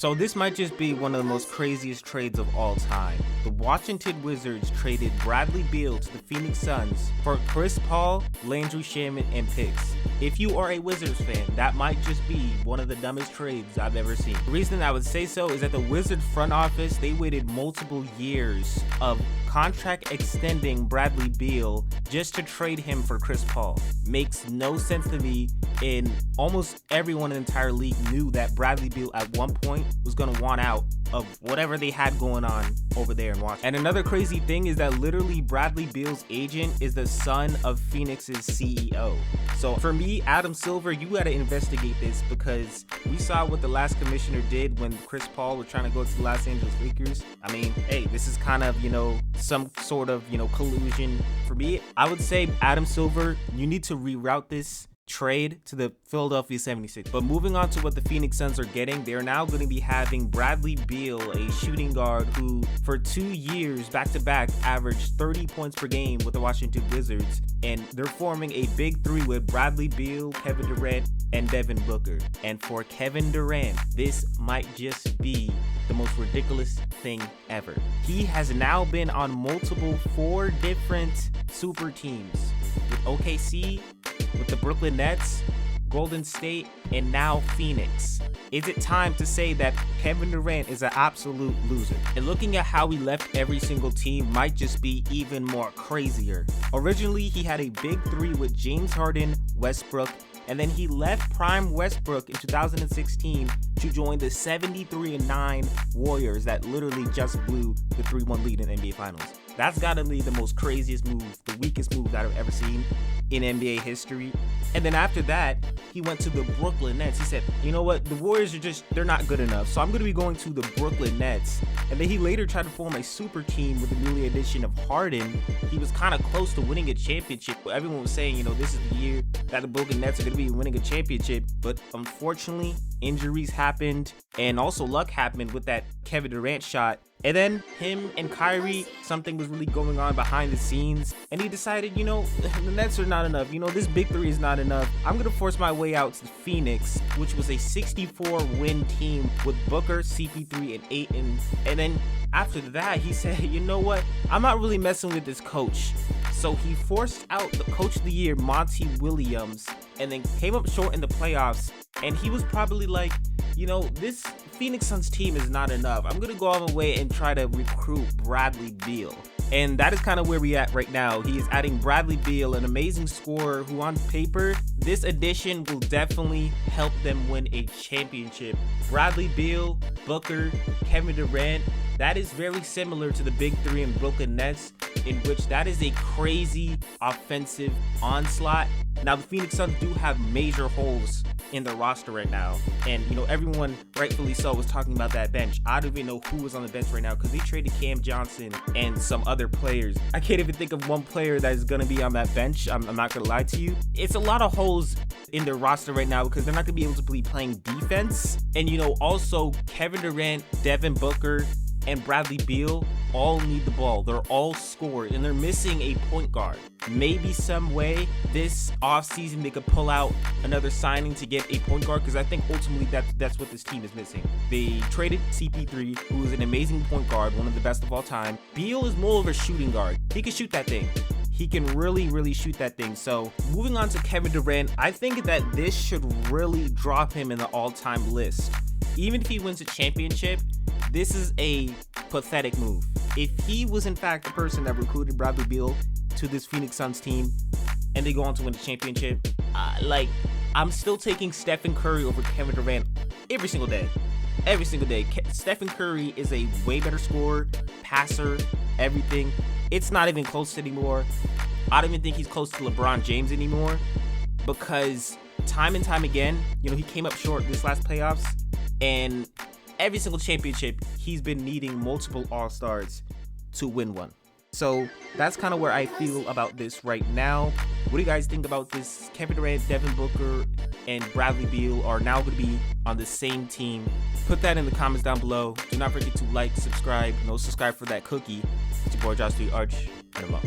So this might just be one of the most craziest trades of all time. The Washington Wizards traded Bradley Beal to the Phoenix Suns for Chris Paul, Landry Shamet, and picks. If you are a Wizards fan, that might just be one of the dumbest trades I've ever seen. The reason I would say so is that the Wizards front office, they waited multiple years of contract extending Bradley Beal just to trade him for Chris Paul. Makes no sense to me, and almost everyone in the entire league knew that Bradley Beal at one point was going to want out of whatever they had going on over there in Washington. And another crazy thing is that literally Bradley Beal's agent is the son of Phoenix's CEO. So for me, Adam Silver, you got to investigate this, because we saw what the last commissioner did when Chris Paul was trying to go to the Los Angeles Lakers. I mean, hey, this is kind of, some sort of, collusion. For me, I would say Adam Silver, you need to reroute this trade to the Philadelphia 76ers. But moving on to what the Phoenix Suns are getting, they're now going to be having Bradley Beal, a shooting guard who for 2 years back-to-back averaged 30 points per game with the Washington Wizards, and they're forming a big three with Bradley Beal, Kevin Durant, and Devin Booker. And for Kevin Durant, this might just be the most ridiculous thing ever. He has now been on multiple 4 different super teams with OKC, with the Brooklyn Nets, Golden State, and now Phoenix. Is it time to say that Kevin Durant is an absolute loser? And looking at how he left every single team might just be even more crazier. Originally, he had a big three with James Harden, Westbrook, and then he left prime Westbrook in 2016 to join the 73-9 Warriors that literally just blew the 3-1 lead in the NBA Finals. That's gotta be the most craziest move, the weakest move that I've ever seen in NBA history. And then after that, he went to the Brooklyn Nets. He said, you know what, the Warriors they're not good enough, so I'm gonna be going to the Brooklyn Nets. And then he later tried to form a super team with the newly addition of Harden. He was kind of close to winning a championship. Everyone was saying, this is the year that the Brooklyn Nets are gonna be winning a championship. But unfortunately, injuries happened, and also luck happened with that Kevin Durant shot. And then him and Kyrie, something was really going on behind the scenes, and he decided, the Nets are not enough. This big three is not enough. I'm going to force my way out to Phoenix, which was a 64-win team with Booker, CP3, and Ayton. And then after that, he said, you know what? I'm not really messing with this coach. So he forced out the coach of the year, Monty Williams, and then came up short in the playoffs. And he was probably like, this Phoenix Suns team is not enough. I'm going to go all the way and try to recruit Bradley Beal. And that is kind of where we at right now. He is adding Bradley Beal, an amazing scorer who on paper, this addition will definitely help them win a championship. Bradley Beal, Booker, Kevin Durant, that is very similar to the big three in Brooklyn Nets, in which that is a crazy offensive onslaught. Now, the Phoenix Suns do have major holes in their roster right now, and everyone rightfully so was talking about that bench. I don't even know who was on the bench right now, because they traded Cam Johnson and some other players. I can't even think of one player that is going to be on that bench. I'm not going to lie to you. It's a lot of holes in their roster right now, because they're not going to be able to be playing defense. And also Kevin Durant, Devin Booker, and Bradley Beal all need the ball. They're all scorers, and they're missing a point guard. Maybe some way this offseason they could pull out another signing to get a point guard, because I think ultimately that's what this team is missing. They traded CP3, who is an amazing point guard, one of the best of all time. Beal is more of a shooting guard. He can shoot that thing. He can really shoot that thing. So moving on to Kevin Durant, I think that this should really drop him in the all-time list. Even if he wins a championship, this is a pathetic move. If he was in fact the person that recruited Bradley Beal to this Phoenix Suns team and they go on to win the championship, I'm still taking Stephen Curry over Kevin Durant every single day. Every single day. Stephen Curry is a way better scorer, passer, everything. It's not even close anymore. I don't even think he's close to LeBron James anymore, because time and time again, he came up short this last playoffs, and every single championship, he's been needing multiple All-Stars to win one. So that's kind of where I feel about this right now. What do you guys think about this? Kevin Durant, Devin Booker, and Bradley Beal are now going to be on the same team. Put that in the comments down below. Do not forget to like, subscribe, subscribe for that cookie. It's your boy Josh the Arch, and I'm out.